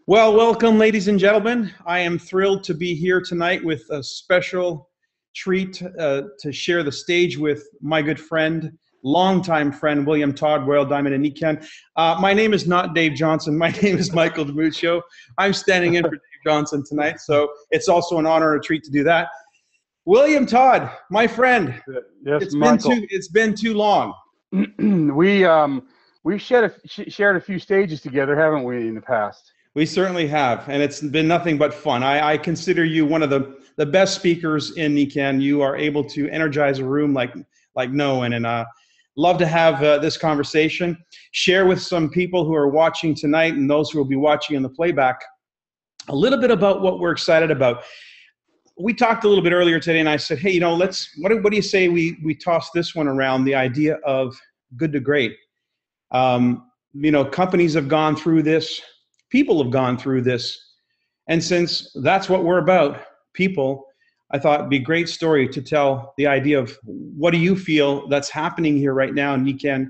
Well, welcome, ladies and gentlemen. I am thrilled to be here tonight with a special treat to share the stage with my good friend, longtime friend, William Todd, Royal Diamond and Nikken. My name is not Dave Johnson. My name is Michael DiMuccio. I'm standing in for Dave Johnson tonight, so it's also an honor and a treat to do that. William Todd, my friend. Yes, Michael. It's been too long. We've shared a few stages together, haven't we, in the past? We certainly have, and it's been nothing but fun. I consider you one of the best speakers in Nikken. You are able to energize a room like no one, and love to have this conversation. Share with some people who are watching tonight and those who will be watching in the playback a little bit about what we're excited about. We talked a little bit earlier today, and I said, hey, what do you say we toss this one around, the idea of good to great? Companies have gone through this. People have gone through this. And since that's what we're about, people, I thought it'd be a great story to tell the idea of what do you feel that's happening here right now in Nikken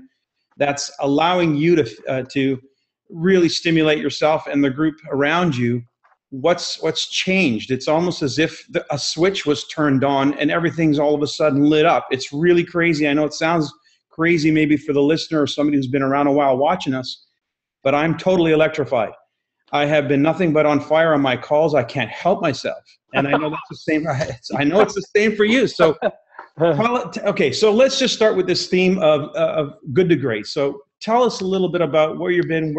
that's allowing you to really stimulate yourself and the group around you. What's changed? It's almost as if a switch was turned on and everything's all of a sudden lit up. It's really crazy. I know it sounds crazy maybe for the listener or somebody who's been around a while watching us, but I'm totally electrified. I have been nothing but on fire on my calls. I can't help myself. And I know that's the same. I know it's the same for you. So, okay, so let's just start with this theme of good to great. So tell us a little bit about where you've been.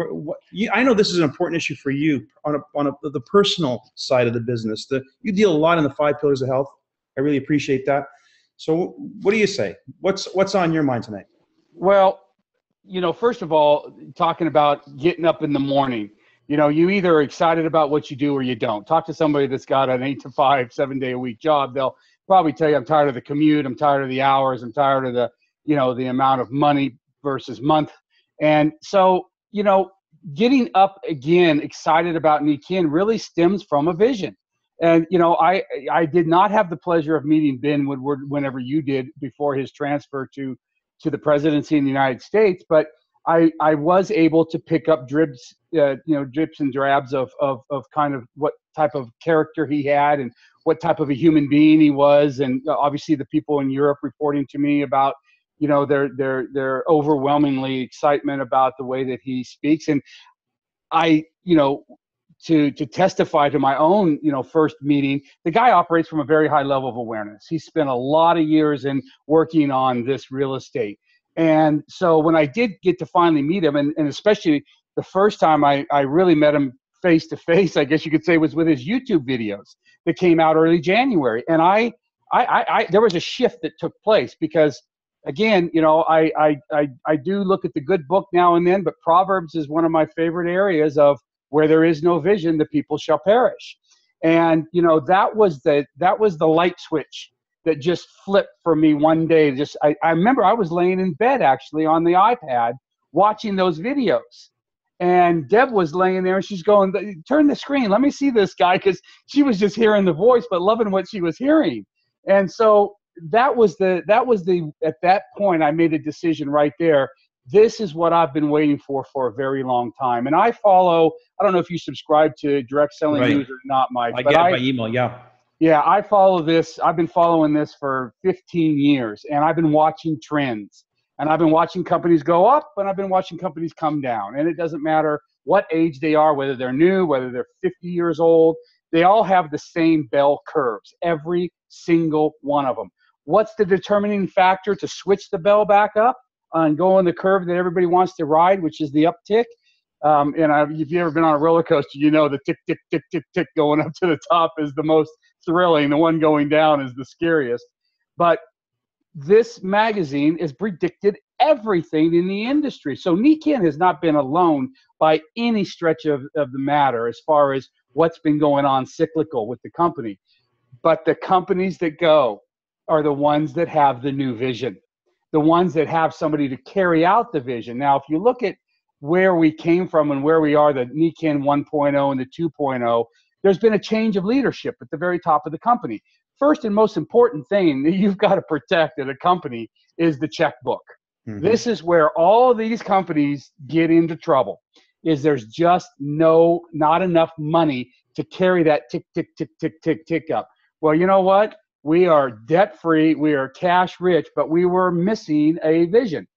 I know this is an important issue for you on the personal side of the business. You deal a lot in the 5 pillars of health. I really appreciate that. So what do you say? What's on your mind tonight? Well, first of all, talking about getting up in the morning. You either are excited about what you do or you don't. Talk to somebody that's got an 8 to 5, 7-day-a-week job. They'll probably tell you, I'm tired of the commute. I'm tired of the hours. I'm tired of the amount of money versus month. And so, getting up again, excited about Nikken really stems from a vision. And, I did not have the pleasure of meeting Ben Woodward whenever you did before his transfer to the presidency in the United States. But I was able to pick up drips and drabs of kind of what type of character he had and what type of a human being he was. And obviously the people in Europe reporting to me about, their overwhelmingly excitement about the way that he speaks. And I, to testify to my own, first meeting, the guy operates from a very high level of awareness. He spent a lot of years in working on this real estate. And so when I did get to finally meet him, and especially the first time I really met him face to face, I guess you could say, was with his YouTube videos that came out early January. And I there was a shift that took place because, again, I do look at the good book now and then, but Proverbs is one of my favorite areas of where there is no vision, the people shall perish. And, that was the light switch that just flipped for me one day. I remember I was laying in bed actually on the iPad watching those videos. And Deb was laying there and she's going, turn the screen, let me see this guy, because she was just hearing the voice but loving what she was hearing. And so at that point I made a decision right there. This is what I've been waiting for a very long time. And I don't know if you subscribe to Direct Selling News or not, Mike. I get it by email, yeah. Yeah, I follow this. I've been following this for 15 years, and I've been watching trends. And I've been watching companies go up, and I've been watching companies come down. And it doesn't matter what age they are, whether they're new, whether they're 50 years old. They all have the same bell curves, every single one of them. What's the determining factor to switch the bell back up and go on the curve that everybody wants to ride, which is the uptick? If you've ever been on a roller coaster, the tick, tick, tick, tick, tick going up to the top is the most thrilling. The one going down is the scariest. But this magazine has predicted everything in the industry. So Nikken has not been alone by any stretch of the matter as far as what's been going on cyclical with the company. But the companies that go are the ones that have the new vision, the ones that have somebody to carry out the vision. Now, if you look at where we came from and where we are, the Nikken 1.0 and the 2.0, there's been a change of leadership at the very top of the company. First and most important thing that you've got to protect at a company is the checkbook. Mm-hmm. This is where all these companies get into trouble. is there's just not enough money to carry that tick, tick, tick, tick, tick, tick up. Well, you know what? We are debt-free, we are cash rich, but we were missing a vision.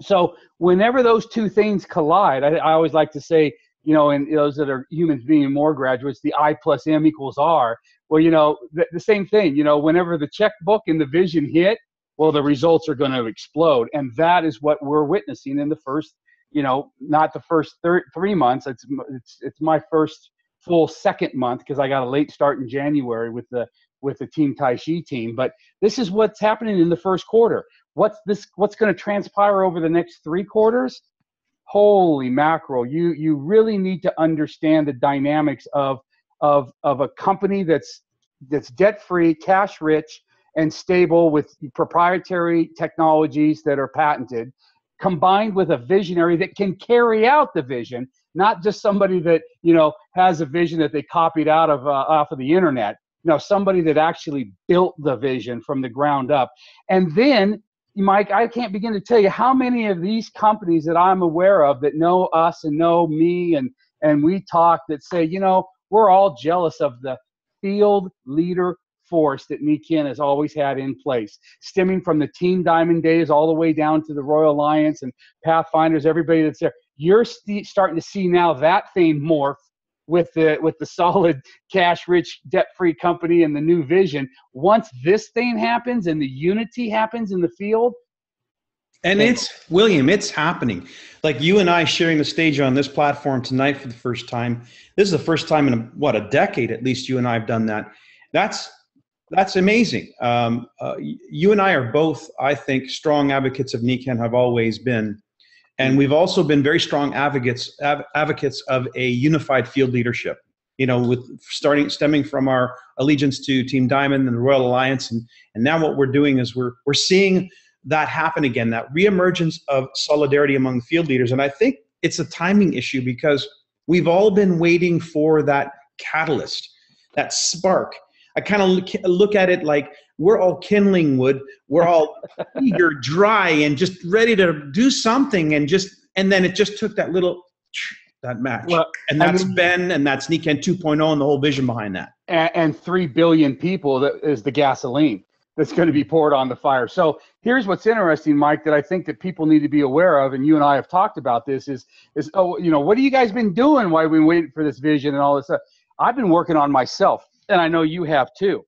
So whenever those two things collide, I always like to say, and those that are humans being more graduates, the I plus M equals R. Well, the same thing, whenever the checkbook and the vision hit, well, the results are going to explode. And that is what we're witnessing in the first, not the first 3 months. It's my first full second month, because I got a late start in January with the Team Tai Chi team. But this is what's happening in the first quarter. What's going to transpire over the next 3 quarters? Holy mackerel. You really need to understand the dynamics of a company that's debt-free, cash-rich, and stable with proprietary technologies that are patented, combined with a visionary that can carry out the vision, not just somebody that has a vision that they copied off of the internet. No, somebody that actually built the vision from the ground up. And then, Mike, I can't begin to tell you how many of these companies that I'm aware of that know us and know me and we talk that say, we're all jealous of the field leader force that Nikken has always had in place, stemming from the Team Diamond days all the way down to the Royal Alliance and Pathfinders, everybody that's there. You're starting to see now that thing morph with the solid cash-rich, debt-free company and the new vision. Once this thing happens and the unity happens in the field. And William, it's happening. Like you and I sharing the stage on this platform tonight for the first time. This is the first time in a decade, at least you and I have done that. That's amazing. You and I are both, I think, strong advocates of Nikken, have always been. And we've also been very strong advocates of a unified field leadership, stemming from our allegiance to Team Diamond and the Royal Alliance. And now what we're doing is we're seeing that happen again, that reemergence of solidarity among the field leaders. And I think it's a timing issue, because we've all been waiting for that catalyst, that spark. I kind of look at it like we're all kindling wood. We're all eager, dry, and just ready to do something. And then it just took that match. Well, and that's Ben, and that's Nikken 2.0 and the whole vision behind that. And 3 billion people, that is the gasoline that's going to be poured on the fire. So here's what's interesting, Mike, that I think that people need to be aware of, and you and I have talked about this, is what have you guys been doing while we've been waiting for this vision and all this stuff? I've been working on myself, and I know you have too.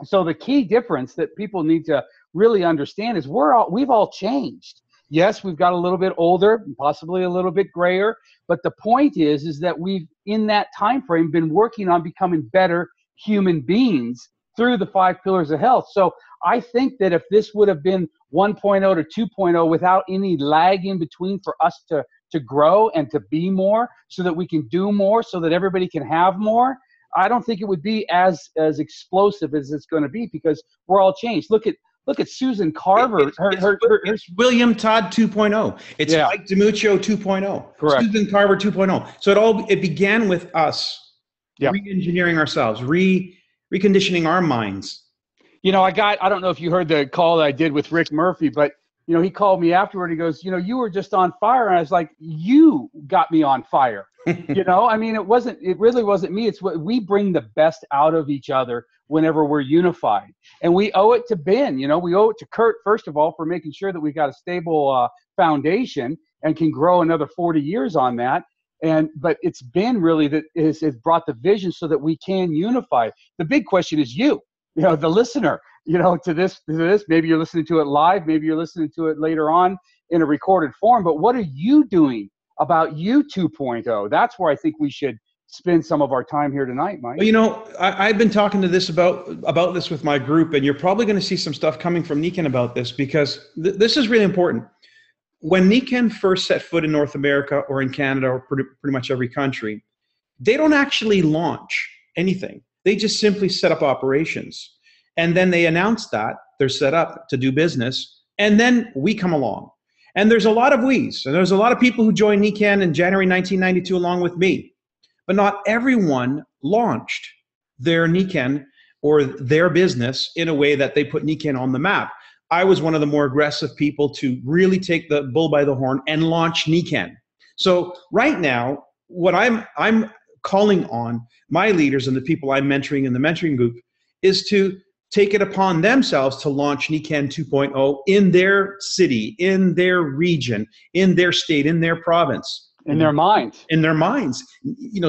So the key difference that people need to really understand is we've all changed. Yes, we've got a little bit older, possibly a little bit grayer, but the point is that we've, in that time frame, been working on becoming better human beings through the 5 pillars of health. So I think that if this would have been 1.0 to 2.0 without any lag in between for us to grow and to be more, so that we can do more, so that everybody can have more, I don't think it would be as explosive as it's going to be, because we're all changed. Look at Susan Carver. It's William Todd 2.0. It's Mike DiMuccio 2.0. Correct. Susan Carver 2.0. So it began with us re-engineering ourselves, reconditioning our minds. I don't know if you heard the call that I did with Rick Murphy, but he called me afterward. He goes, you were just on fire. And I was like, you got me on fire. It really wasn't me. It's what we bring the best out of each other whenever we're unified. And we owe it to Ben, we owe it to Kurt, first of all, for making sure that we got a stable foundation and can grow another 40 years on that. But it's Ben really that has brought the vision so that we can unify. The big question is the listener, to this. Maybe you're listening to it live. Maybe you're listening to it later on in a recorded form. But what are you doing about you 2.0? That's where I think we should spend some of our time here tonight, Mike. Well, I've been talking to this about this with my group, and you're probably going to see some stuff coming from Nikken about this, because this is really important. When Nikken first set foot in North America or in Canada or pretty much every country, they don't actually launch anything. They just simply set up operations. And then they announce that they're set up to do business. And then we come along. And there's a lot of we's. And there's a lot of people who joined Nikken in January 1992 along with me. But not everyone launched their Nikken or their business in a way that they put Nikken on the map. I was one of the more aggressive people to really take the bull by the horn and launch Nikken. So right now, what I'm calling on my leaders and the people I'm mentoring in the mentoring group is to take it upon themselves to launch Nikken 2.0 in their city, in their region, in their state, in their province. In their minds. In their minds,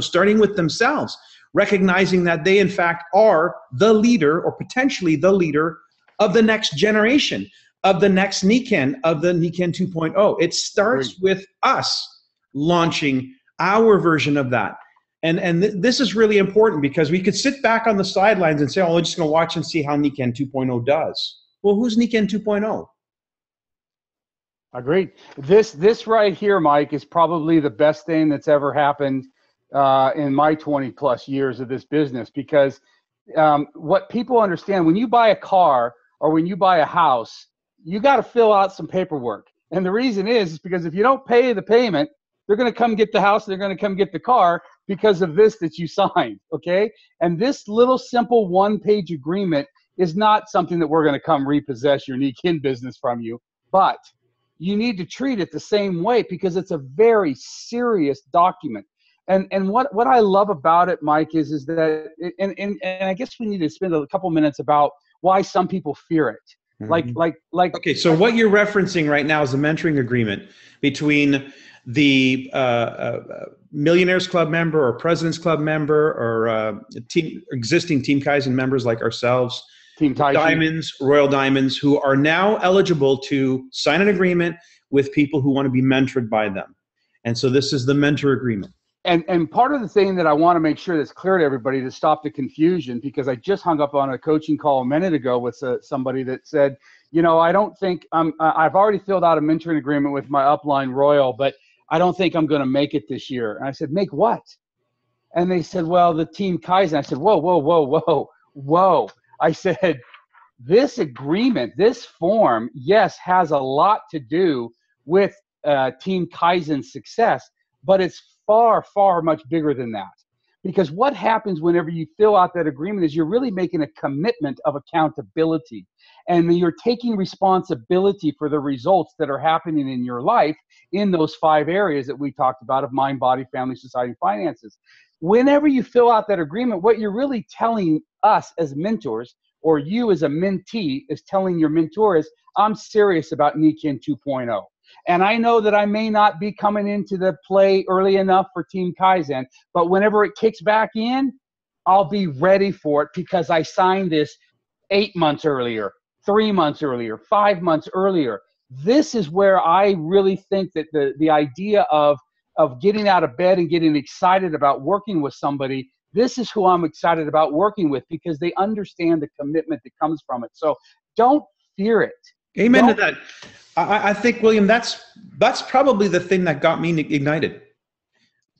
starting with themselves, recognizing that they, in fact, are the leader or potentially the leader of the next generation, of the next Nikken, of the Nikken 2.0. It starts with us launching our version of that. And this is really important because we could sit back on the sidelines and say, oh, we're just going to watch and see how Nikken 2.0 does. Well, who's Nikken 2.0? Agreed. This right here, Mike, is probably the best thing that's ever happened in my 20 plus years of this business, because what people understand, when you buy a car or when you buy a house, you got to fill out some paperwork. And the reason is because if you don't pay the payment, they're going to come get the house, they're going to come get the car because of this that you signed, okay? And this little simple one-page agreement is not something that we're going to come repossess your Nikken business from you, but you need to treat it the same way because it's a very serious document. And what I love about it, Mike, is that, and I guess we need to spend a couple minutes about why some people fear it. Mm-hmm. Okay, so what you're referencing right now is a mentoring agreement between the Millionaires Club member or President's Club member or existing Team Kaizen members like ourselves, Team Diamonds, Royal Diamonds, who are now eligible to sign an agreement with people who want to be mentored by them. And so this is the mentor agreement. And part of the thing that I want to make sure that's clear to everybody to stop the confusion, because I just hung up on a coaching call a minute ago with somebody that said, I don't think I've already filled out a mentoring agreement with my upline Royal, but I don't think I'm going to make it this year. And I said, make what? And they said, well, the Team Kaizen. I said, whoa. I said, this agreement, this form, yes, has a lot to do with Team Kaizen's success, but it's far, far much bigger than that. Because what happens whenever you fill out that agreement is you're really making a commitment of accountability. And you're taking responsibility for the results that are happening in your life in those 5 areas that we talked about of mind, body, family, society, finances. Whenever you fill out that agreement, what you're really telling us as mentors, or you as a mentee is telling your mentor is, I'm serious about Nikken 2.0. And I know that I may not be coming into the play early enough for Team Kaizen, but whenever it kicks back in, I'll be ready for it because I signed this 8 months earlier, 3 months earlier, 5 months earlier. This is where I really think that the idea of getting out of bed and getting excited about working with somebody, this is who I'm excited about working with because they understand the commitment that comes from it. So don't fear it. Amen to that. I think, William, that's probably the thing that got me ignited.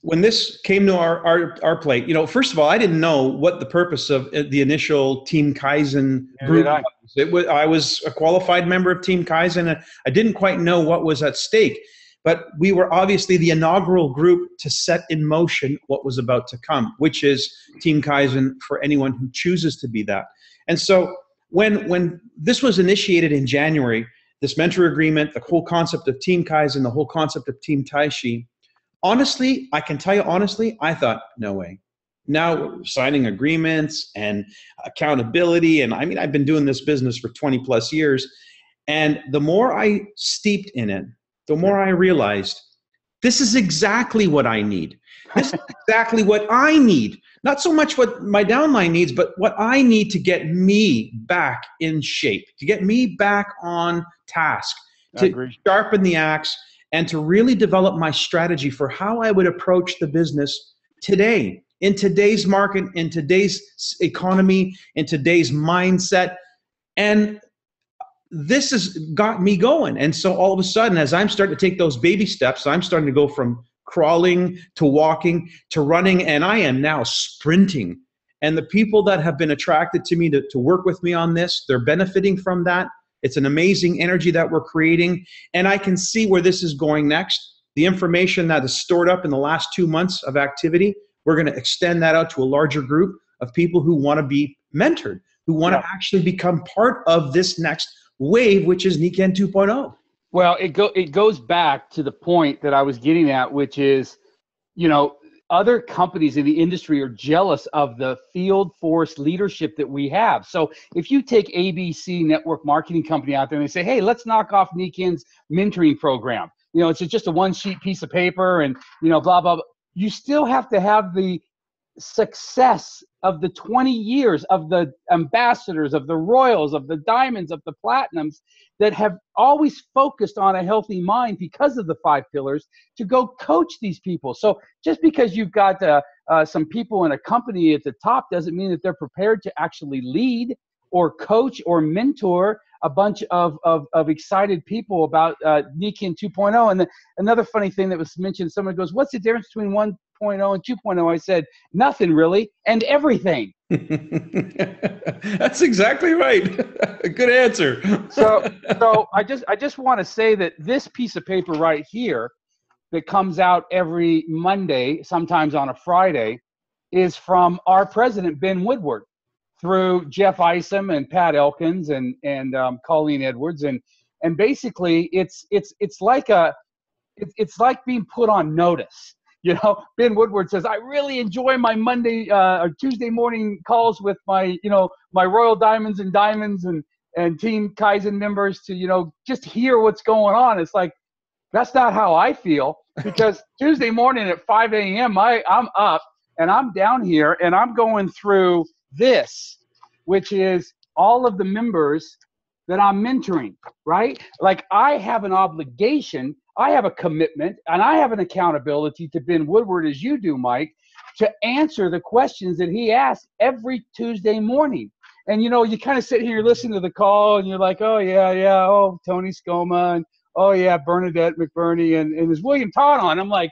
When this came to our plate, first of all, I didn't know what the purpose of the initial Team Kaizen group was. I was a qualified member of Team Kaizen, and I didn't quite know what was at stake. But we were obviously the inaugural group to set in motion what was about to come, which is Team Kaizen for anyone who chooses to be that. And so when this was initiated in January, this mentor agreement, the whole concept of Team Kaizen, the whole concept of Team Tai Chi, honestly, I can tell you honestly, I thought, no way. Now we're signing agreements and accountability. And I mean, I've been doing this business for 20 plus years. And the more I steeped in it, the more I realized this is exactly what I need. This is exactly what I need. Not so much what my downline needs, but what I need to get me back in shape, to get me back on task, to sharpen the axe, and to really develop my strategy for how I would approach the business today, in today's market, in today's economy, in today's mindset. And this has got me going. And so all of a sudden, as I'm starting to take those baby steps, I'm starting to go from crawling to walking to running, and I am now sprinting. And the people that have been attracted to me to work with me on this, they're benefiting from that. It's an amazing energy that we're creating. And I can see where this is going next. The information that is stored up in the last 2 months of activity, we're going to extend that out to a larger group of people who want to be mentored, who want to actually become part of this next wave, which is Nikken 2.0. Well, it goes back to the point that I was getting at, which is, you know, other companies in the industry are jealous of the field force leadership that we have. So if you take ABC network marketing company out there and they say, hey, let's knock off Nikken's mentoring program. You know, it's just a one sheet piece of paper and, you know, blah, blah, blah. You still have to have the success of the 20 years of the ambassadors, of the royals, of the diamonds, of the platinums that have always focused on a healthy mind because of the 5 pillars to go coach these people. So just because you've got some people in a company at the top doesn't mean that they're prepared to actually lead or coach or mentor a bunch of excited people about Nikken 2.0. And another funny thing that was mentioned, someone goes, what's the difference between 1.0 and 2.0? I said, nothing really, and everything. That's exactly right. Good answer. So I just want to say that this piece of paper right here that comes out every Monday, sometimes on a Friday, is from our president, Ben Woodward, through Jeff Isom and Pat Elkins and Colleen Edwards. And basically it's like being put on notice. You know, Ben Woodward says, I really enjoy my Monday or Tuesday morning calls with my, you know, my Royal Diamonds and Team Kaizen members to, you know, just hear what's going on. It's like, that's not how I feel, because Tuesday morning at 5 a.m. I'm up and I'm down here and I'm going through this, which is all of the members that I'm mentoring, right? Like, I have an obligation, I have a commitment, and I have an accountability to Ben Woodward, as you do, Mike, to answer the questions that he asks every Tuesday morning. And, you know, you kind of sit here, you listen to the call, and you're like, oh, yeah, oh, Tony Scoma, and oh, yeah, Bernadette McBurney, and is William Todd on? I'm like,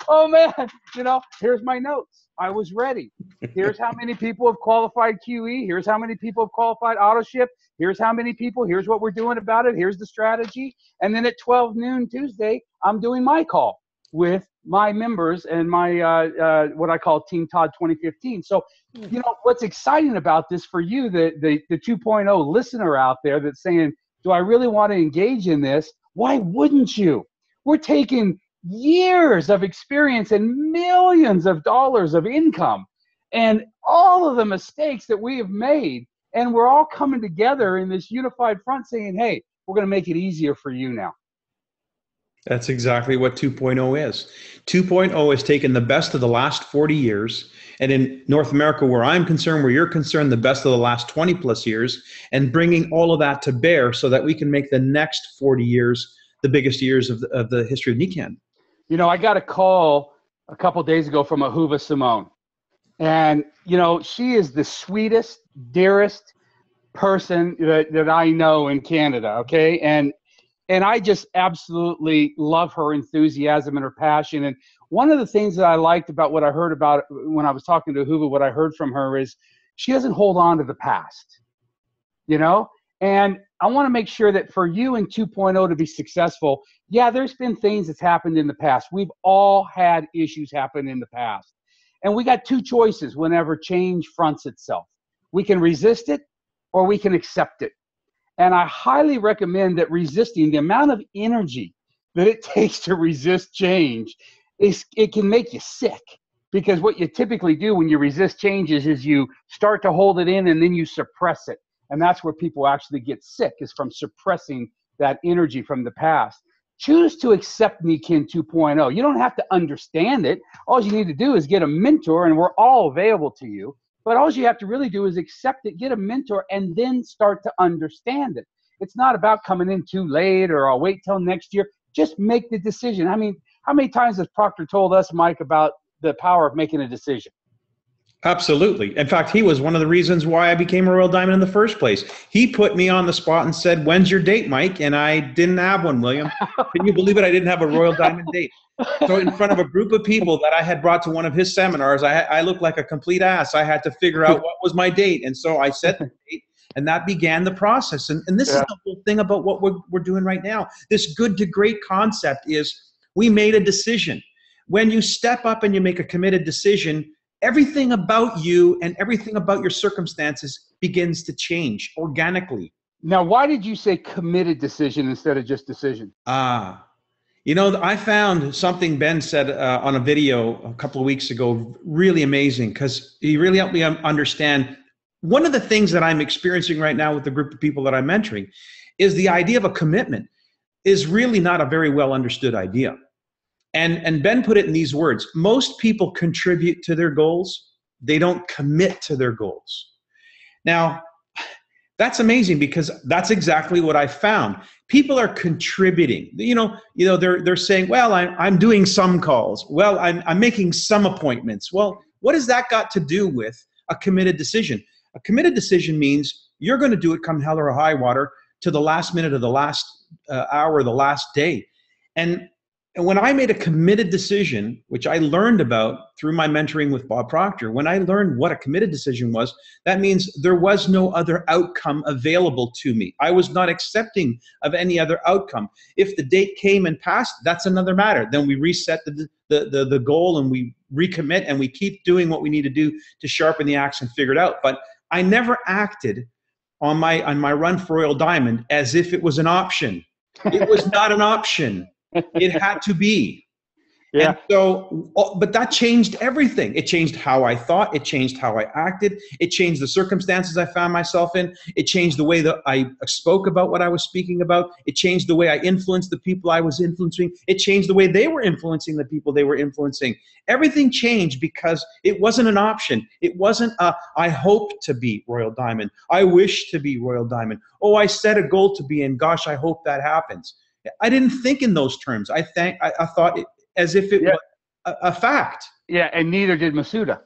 oh, man, you know, here's my notes. I was ready. Here's how many people have qualified QE. Here's how many people have qualified auto ship. Here's how many people. Here's what we're doing about it. Here's the strategy. And then at 12 noon Tuesday, I'm doing my call with my members and my what I call Team Todd 2015. So, you know, what's exciting about this for you, the 2.0 listener out there that's saying, do I really want to engage in this? Why wouldn't you? We're taking years of experience and millions of dollars of income and all of the mistakes that we have made, and we're all coming together in this unified front saying, hey, we're going to make it easier for you now. That's exactly what 2.0 is. 2.0 has taken the best of the last 40 years, and in North America, where I'm concerned, where you're concerned, the best of the last 20 plus years, and bringing all of that to bear so that we can make the next 40 years the biggest years of the history of Nikken. You know, I got a call a couple of days ago from Ahuva Simone. And, you know, she is the sweetest, dearest person that I know in Canada, okay? And I just absolutely love her enthusiasm and her passion. And one of the things that I liked about what I heard about when I was talking to Ahuva, what I heard from her is she doesn't hold on to the past, you know? And I want to make sure that for you in 2.0 to be successful, yeah, there's been things that's happened in the past. We've all had issues happen in the past. And we got two choices whenever change fronts itself. We can resist it or we can accept it. And I highly recommend that resisting, the amount of energy that it takes to resist change, it can make you sick. Because what you typically do when you resist changes is you start to hold it in and then you suppress it. And that's where people actually get sick, is from suppressing that energy from the past. Choose to accept Nikken 2.0. You don't have to understand it. All you need to do is get a mentor, and we're all available to you. But all you have to really do is accept it, get a mentor, and then start to understand it. It's not about coming in too late or I'll wait till next year. Just make the decision. I mean, how many times has Proctor told us, Mike, about the power of making a decision? Absolutely. In fact, he was one of the reasons why I became a Royal Diamond in the first place. He put me on the spot and said, when's your date, Mike? And I didn't have one, William. Can you believe it? I didn't have a Royal Diamond date. So in front of a group of people that I had brought to one of his seminars, I looked like a complete ass. I had to figure out what was my date. And so I set the date, and that began the process. And this is the whole thing about what we're doing right now. This good to great concept is we made a decision. When you step up and you make a committed decision, everything about you and everything about your circumstances begins to change organically. Now, why did you say committed decision instead of just decision? I found something Ben said on a video a couple of weeks ago, really amazing, because he really helped me understand one of the things that I'm experiencing right now with the group of people that I'm mentoring is the idea of a commitment is really not a very well understood idea. And Ben put it in these words: most people contribute to their goals, they don't commit to their goals. Now, that's amazing, because that's exactly what I found. People are contributing. They're saying, well, I'm doing some calls. Well, I'm making some appointments. Well, what has that got to do with a committed decision? A committed decision means you're going to do it come hell or high water, to the last minute of the last hour, the last day. And when I made a committed decision, which I learned about through my mentoring with Bob Proctor, when I learned what a committed decision was, that means there was no other outcome available to me. I was not accepting of any other outcome. If the date came and passed, that's another matter. Then we reset the goal and we recommit and we keep doing what we need to do to sharpen the axe and figure it out. But I never acted on my run for Royal Diamond as if it was an option. It was not an option. It had to be. Yeah. And so, but that changed everything. It changed how I thought. It changed how I acted. It changed the circumstances I found myself in. It changed the way that I spoke about what I was speaking about. It changed the way I influenced the people I was influencing. It changed the way they were influencing the people they were influencing. Everything changed because it wasn't an option. It wasn't I hope to be Royal Diamond. I wish to be Royal Diamond. Oh, I set a goal to be, and gosh, I hope that happens. I didn't think in those terms. I thought it as if it was a fact. Yeah, and neither did Masuda.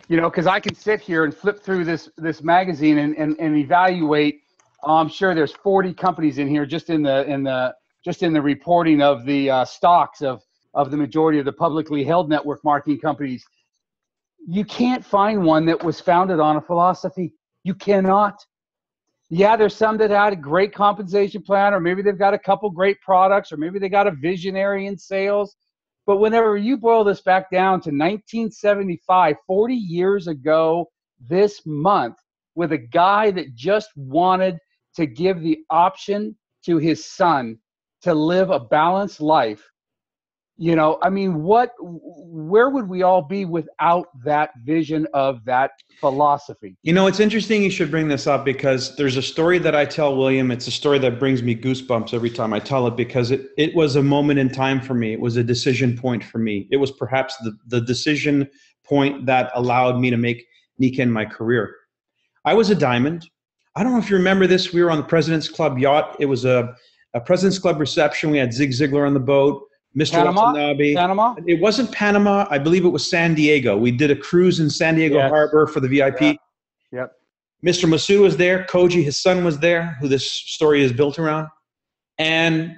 Because I can sit here and flip through this magazine and evaluate. I'm sure there's 40 companies in here just in the reporting of the stocks of the majority of the publicly held network marketing companies. You can't find one that was founded on a philosophy. You cannot. Yeah, there's some that had a great compensation plan, or maybe they've got a couple great products, or maybe they got a visionary in sales. But whenever you boil this back down to 1975, 40 years ago this month, with a guy that just wanted to give the option to his son to live a balanced life, where would we all be without that vision of that philosophy? It's interesting you should bring this up, because there's a story that I tell William. It's a story that brings me goosebumps every time I tell it, because it was a moment in time for me. It was a decision point for me. It was perhaps the decision point that allowed me to make Nikken my career. I was a diamond. I don't know if you remember this. We were on the President's Club yacht. It was a President's Club reception. We had Zig Ziglar on the boat. Mr. Panama? It wasn't Panama. I believe it was San Diego. We did a cruise in San Diego Harbor for the VIP. Yeah. Yep. Mr. Masuda was there. Koji, his son, was there, who this story is built around. And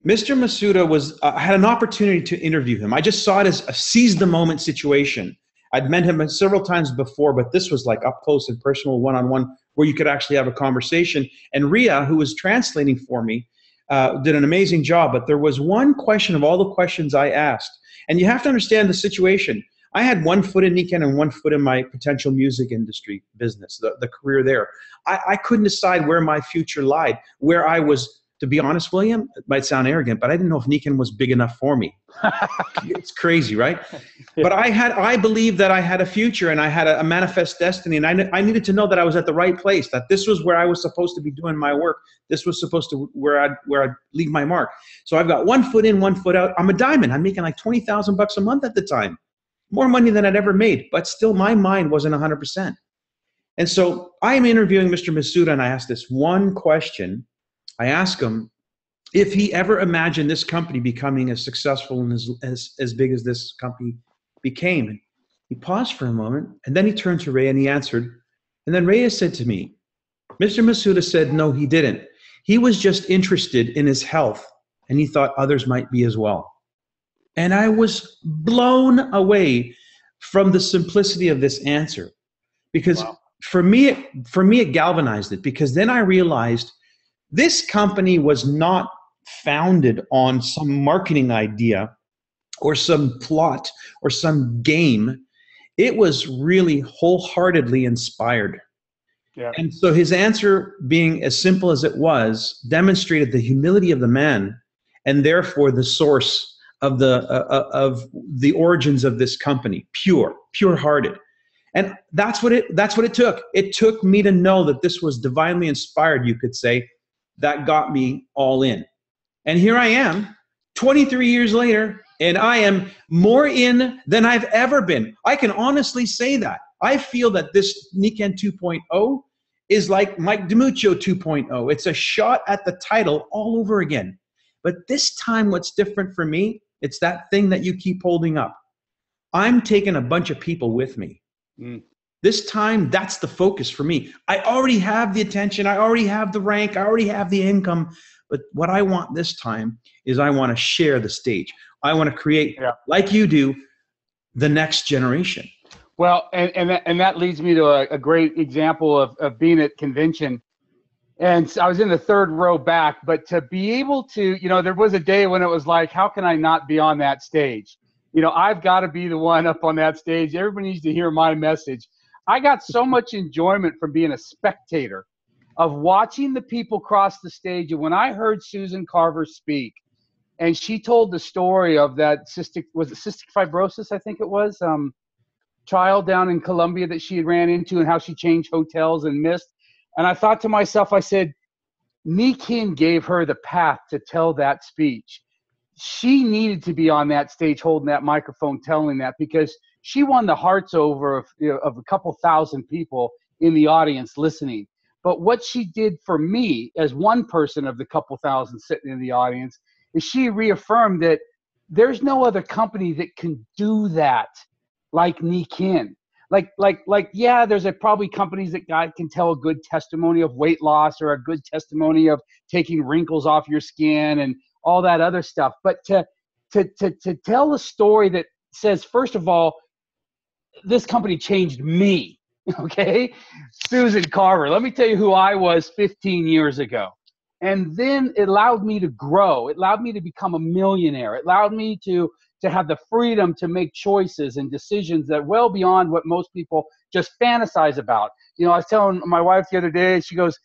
Mr. Masuda was, I had an opportunity to interview him. I just saw it as a seize the moment situation. I'd met him several times before, but this was like up close and personal, one-on-one, where you could actually have a conversation. And Ria, who was translating for me, did an amazing job. But there was one question of all the questions I asked. And you have to understand the situation. I had one foot in Nikken and one foot in my potential music industry business, the career there. I couldn't decide where my future lied, where I was. To be honest, William, it might sound arrogant, but I didn't know if Nikken was big enough for me. It's crazy, right? But I believed that I had a future and I had a manifest destiny, and I needed to know that I was at the right place, that this was where I was supposed to be doing my work. This was supposed to where I'd leave my mark. So I've got one foot in, one foot out. I'm a diamond. I'm making like $20,000 a month at the time, more money than I'd ever made, but still my mind wasn't 100%. And so I am interviewing Mr. Masuda, and I asked this one question. I asked him if he ever imagined this company becoming as successful and as big as this company became. He paused for a moment, and then he turned to Ray and he answered. And then Ray said to me, Mr. Masuda said, no, he didn't. He was just interested in his health, and he thought others might be as well. And I was blown away from the simplicity of this answer, because for me, it galvanized it, because then I realized this company was not founded on some marketing idea or some plot or some game. It was really wholeheartedly inspired. Yeah. And so his answer, being as simple as it was, demonstrated the humility of the man, and therefore the source of the origins of this company, pure-hearted. And that's what it took. It took me to know that this was divinely inspired, you could say, that got me all in. And here I am, 23 years later, and I am more in than I've ever been. I can honestly say that. I feel that this Nikken 2.0 is like Mike DiMuccio 2.0. It's a shot at the title all over again. But this time, what's different for me, it's that thing that you keep holding up. I'm taking a bunch of people with me. This time, that's the focus for me. I already have the attention. I already have the rank. I already have the income. But what I want this time is I want to share the stage. I want to create, like you do, the next generation. Well, and that leads me to a great example of being at convention. And so I was in the third row back, but to be able to, there was a day when it was like, how can I not be on that stage? I've got to be the one up on that stage. Everybody needs to hear my message. I got so much enjoyment from being a spectator of watching the people cross the stage. And when I heard Susan Carver speak, and she told the story of that cystic fibrosis, I think it was, child down in Colombia that she had ran into, and how she changed hotels and missed. And I thought to myself, I said, Nikken gave her the path to tell that speech. She needed to be on that stage holding that microphone telling that, because she won the hearts over of a couple thousand people in the audience listening. But what she did for me as one person of the couple thousand sitting in the audience is she reaffirmed that there's no other company that can do that like Nikken. Yeah, there's probably companies that God can tell a good testimony of weight loss, or a good testimony of taking wrinkles off your skin and all that other stuff. But to tell a story that says, first of all, this company changed me, okay? Susan Carver, let me tell you who I was 15 years ago. And then it allowed me to grow. It allowed me to become a millionaire. It allowed me to have the freedom to make choices and decisions that well beyond what most people just fantasize about. I was telling my wife the other day, she goes,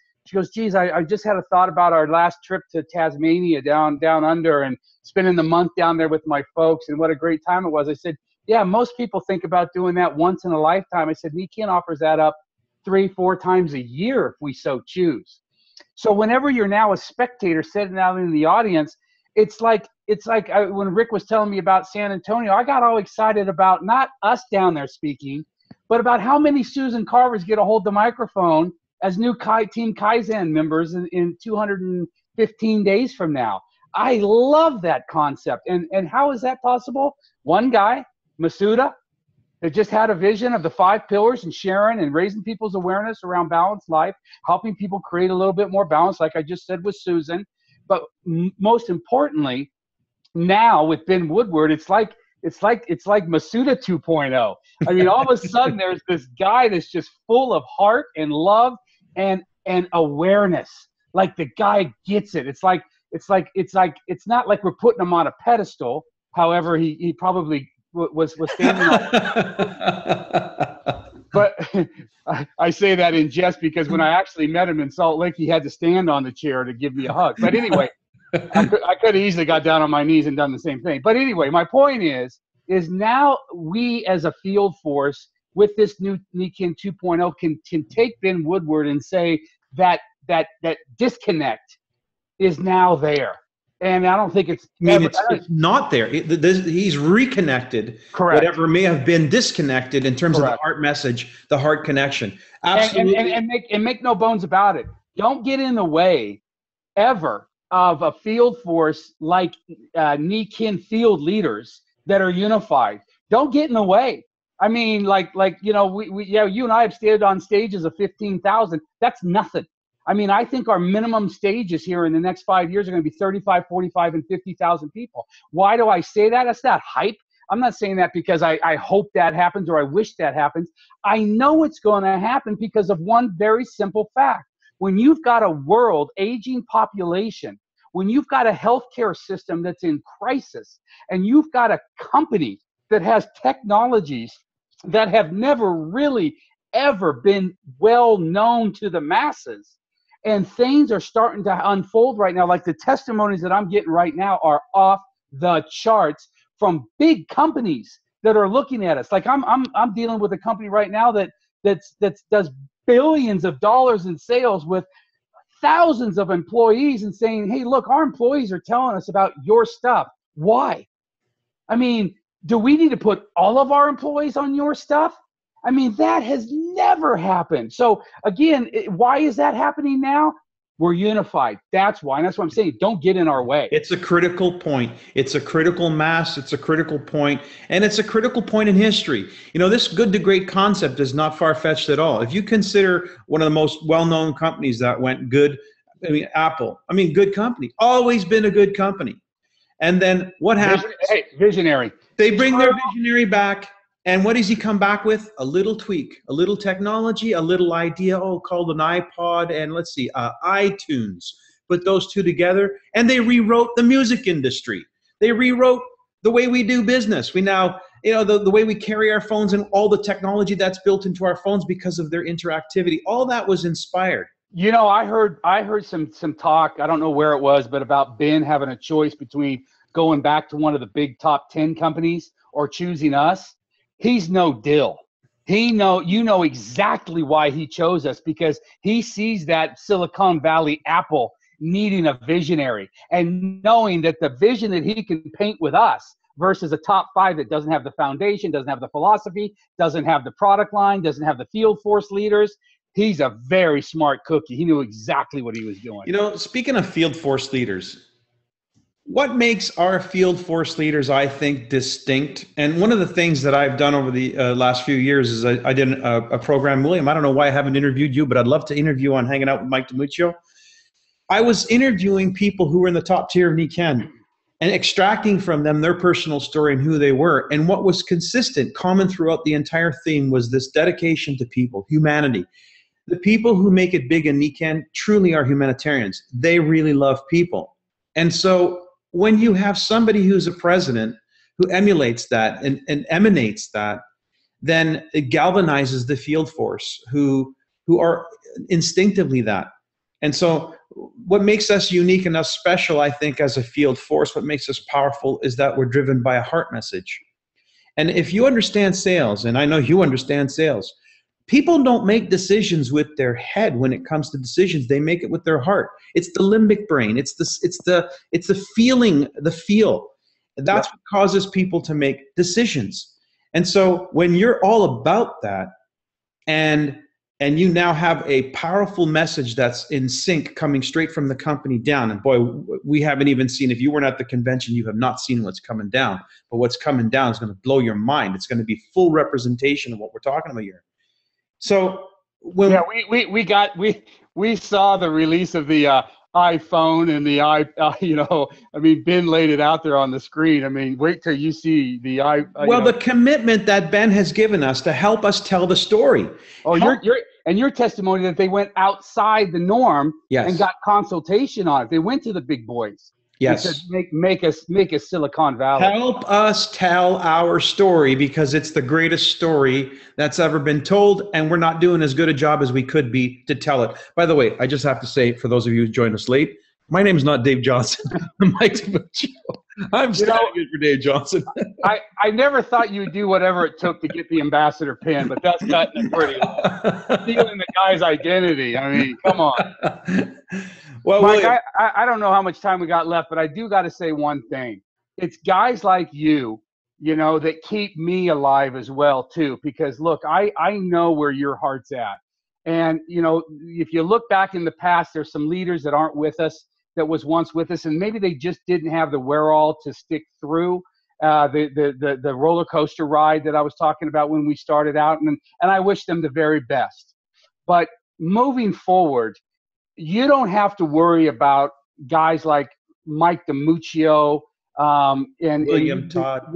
geez, I just had a thought about our last trip to Tasmania down under, and spending the month down there with my folks, and what a great time it was. I said, yeah, most people think about doing that once in a lifetime. I said, Nikken offers that up 3-4 times a year if we so choose. So whenever you're now a spectator sitting out in the audience, it's like when Rick was telling me about San Antonio, I got all excited about not us down there speaking, but about how many Susan Carvers get to hold the microphone as new Team Kaizen members in 215 days from now. I love that concept. And how is that possible? One guy, Masuda, that just had a vision of the 5 pillars and sharing and raising people's awareness around balanced life, helping people create a little bit more balance, like I just said with Susan. But most importantly, now with Ben Woodward, it's like Masuda 2.0. I mean, all of a sudden there's this guy that's just full of heart and love and awareness. Like the guy gets it. It's not like we're putting him on a pedestal. However, he probably was standing on. But I say that in jest, because when I actually met him in Salt Lake, he had to stand on the chair to give me a hug. But anyway, I could have easily got down on my knees and done the same thing. But anyway, my point is now we as a field force with this new Nikken 2.0 can take Ben Woodward and say that disconnect is now there. And I don't think it's not there. He's reconnected. Correct. Whatever may have been disconnected in terms of the heart message, the heart connection. Absolutely. And make no bones about it. Don't get in the way ever of a field force like Nikken field leaders that are unified. Don't get in the way. I mean, you and I have stayed on stages of 15,000. That's nothing. I mean, I think our minimum stages here in the next 5 years are going to be 35, 45, and 50,000 people. Why do I say that? That's not hype. I'm not saying that because I hope that happens or I wish that happens. I know it's going to happen because of one very simple fact. When you've got a world aging population, when you've got a healthcare system that's in crisis, and you've got a company that has technologies that have never really ever been well known to the masses. And things are starting to unfold right now. Like the testimonies that I'm getting right now are off the charts from big companies that are looking at us. Like I'm dealing with a company right now that does billions of dollars in sales with thousands of employees and saying, hey, look, our employees are telling us about your stuff. Why? I mean, do we need to put all of our employees on your stuff? I mean, that has never happened. So again, why is that happening now? We're unified. That's why. And that's what I'm saying. Don't get in our way. It's a critical point. It's a critical mass. It's a critical point. And it's a critical point in history. You know, this good to great concept is not far-fetched at all. If you consider one of the most well-known companies that went good, I mean, Apple, I mean, good company, always been a good company. And then what happens? Hey, visionary. They bring their visionary back. And what does he come back with? A little tweak, a little technology, a little idea, called an iPod, and let's see, iTunes. Put those two together, and they rewrote the music industry. They rewrote the way we do business. We now, you know, the way we carry our phones and all the technology that's built into our phones because of their interactivity. All that was inspired. You know, I heard some talk, I don't know where it was, but about Ben having a choice between going back to one of the big top 10 companies or choosing us. He's no dill. You know exactly why he chose us, because he sees that Silicon Valley Apple needing a visionary and knowing that the vision that he can paint with us versus a top 5 that doesn't have the foundation, doesn't have the philosophy, doesn't have the product line, doesn't have the field force leaders. He's a very smart cookie. He knew exactly what he was doing. You know, speaking of field force leaders, what makes our field force leaders, I think, distinct? And one of the things that I've done over the last few years is I did a program, William. I don't know why I haven't interviewed you, but I'd love to interview on Hanging Out with Mike DiMuccio. I was interviewing people who were in the top tier of Nikken and extracting from them their personal story and who they were. And what was consistent, common throughout the entire theme, was this dedication to people, humanity. The people who make it big in Nikken truly are humanitarians. They really love people. And so when you have somebody who's a president who emulates that and emanates that, then it galvanizes the field force who are instinctively that. And so what makes us unique and us special, I think, as a field force, what makes us powerful is that we're driven by a heart message. And if you understand sales, and I know you understand sales, people don't make decisions with their head when it comes to decisions. They make it with their heart. It's the limbic brain. It's the feeling, the feel. That's what causes people to make decisions. And so when you're all about that, and you now have a powerful message that's in sync coming straight from the company down, and boy, we haven't even seen, if you weren't at the convention, you have not seen what's coming down. But what's coming down is going to blow your mind. It's going to be full representation of what we're talking about here. So when we saw the release of the iPhone and the Ben laid it out there on the screen. I mean, wait till you see the the commitment that Ben has given us to help us tell the story. Oh, your testimony that they went outside the norm and got consultation on it. They went to the big boys. Yes. Said, make us Silicon Valley. Help us tell our story, because it's the greatest story that's ever been told, and we're not doing as good a job as we could be to tell it. By the way, I just have to say, for those of you who joined us late, my name is not Dave Johnson. I'm Mike DiMuccio. I'm standing in for Dave Johnson. I never thought you would do whatever it took to get the ambassador pin, but that's cutting it pretty low. Stealing the guy's identity. I mean, come on. Well, Mike, I don't know how much time we got left, but I do got to say one thing. It's guys like you, that keep me alive as well, too, because, look, I know where your heart's at. And, if you look back in the past, there's some leaders that aren't with us that was once with us, and maybe they just didn't have the wherewithal to stick through the roller coaster ride that I was talking about when we started out, and I wish them the very best. But moving forward, you don't have to worry about guys like Mike DiMuccio and William, Todd.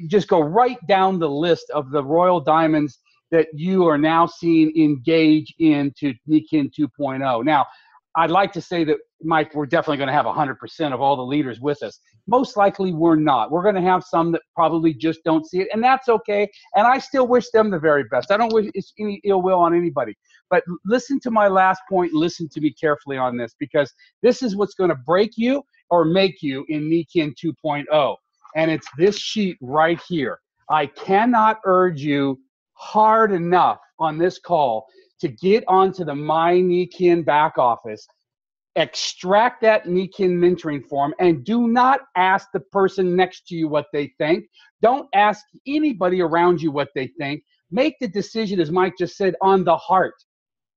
Just go right down the list of the Royal Diamonds that you are now seeing engage into Nikken 2.0. Now, I'd like to say that Mike, we're definitely going to have 100% of all the leaders with us. Most likely we're not. We're going to have some that probably just don't see it, and that's okay. And I still wish them the very best. I don't wish any ill will on anybody. But listen to my last point. Listen to me carefully on this, because this is what's going to break you or make you in Nikken 2.0. And it's this sheet right here. I cannot urge you hard enough on this call to get onto the My Nikken back office, extract that Nikken mentoring form, and do not ask the person next to you what they think. Don't ask anybody around you what they think. Make the decision, as Mike just said, on the heart.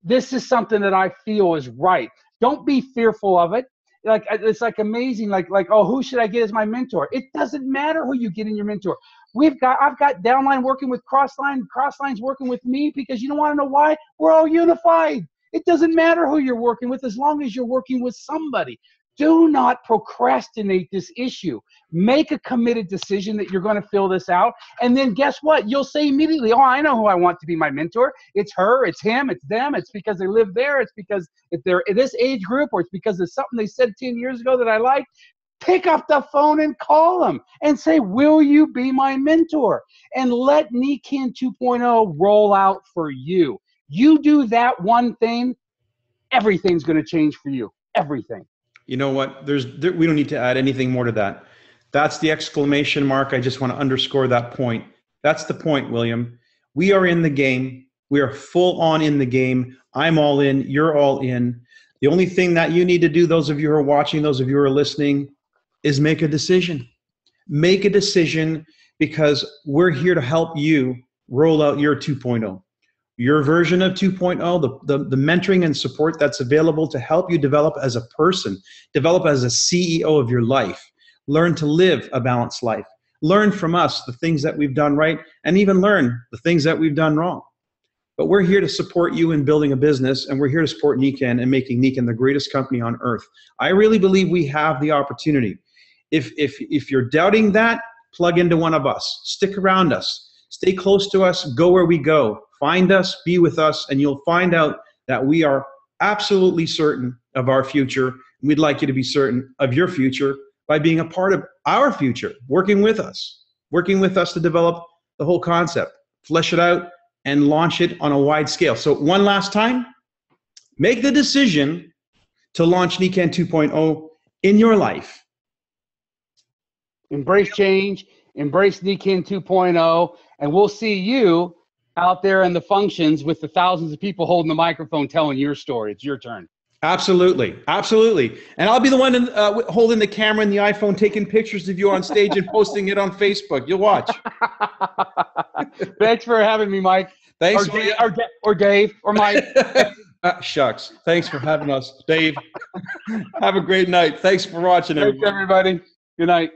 This is something that I feel is right. Don't be fearful of it. Like, it's like amazing. Like, oh, who should I get as my mentor? It doesn't matter who you get in your mentor. I've got downline working with crossline's working with me, because you don't want to know why? We're all unified. It doesn't matter who you're working with, as long as you're working with somebody. Do not procrastinate this issue. Make a committed decision that you're going to fill this out. And then guess what? You'll say immediately, oh, I know who I want to be my mentor. It's her, it's him, it's them. It's because they live there. It's because if they're in this age group, or it's because of something they said 10 years ago that I liked. Pick up the phone and call them and say, will you be my mentor? And let Nikken 2.0 roll out for you. You do that one thing, everything's going to change for you. Everything. You know what? We don't need to add anything more to that. That's the exclamation mark. I just want to underscore that point. That's the point, William. We are in the game. We are full on in the game. I'm all in. You're all in. The only thing that you need to do, those of you who are watching, those of you who are listening, is make a decision. Make a decision, because we're here to help you roll out your 2.0. Your version of 2.0, the mentoring and support that's available to help you develop as a person, develop as a CEO of your life, learn to live a balanced life, learn from us the things that we've done right, and even learn the things that we've done wrong. But we're here to support you in building a business, and we're here to support Nikken and making Nikken the greatest company on earth. I really believe we have the opportunity. If you're doubting that, plug into one of us. Stick around us. Stay close to us. Go where we go. Find us, be with us, and you'll find out that we are absolutely certain of our future. We'd like you to be certain of your future by being a part of our future, working with us to develop the whole concept, flesh it out, and launch it on a wide scale. So one last time, make the decision to launch Nikken 2.0 in your life. Embrace change, embrace Nikken 2.0, and we'll see you out there in the functions with the thousands of people holding the microphone telling your story. It's your turn. Absolutely. Absolutely. And I'll be the one holding the camera and the iPhone, taking pictures of you on stage and posting it on Facebook. You'll watch. Thanks for having me, Mike. Thanks. Or Dave, or Mike. Shucks. Thanks for having us, Dave. Have a great night. Thanks for watching, everybody. Thanks, everybody. Good night.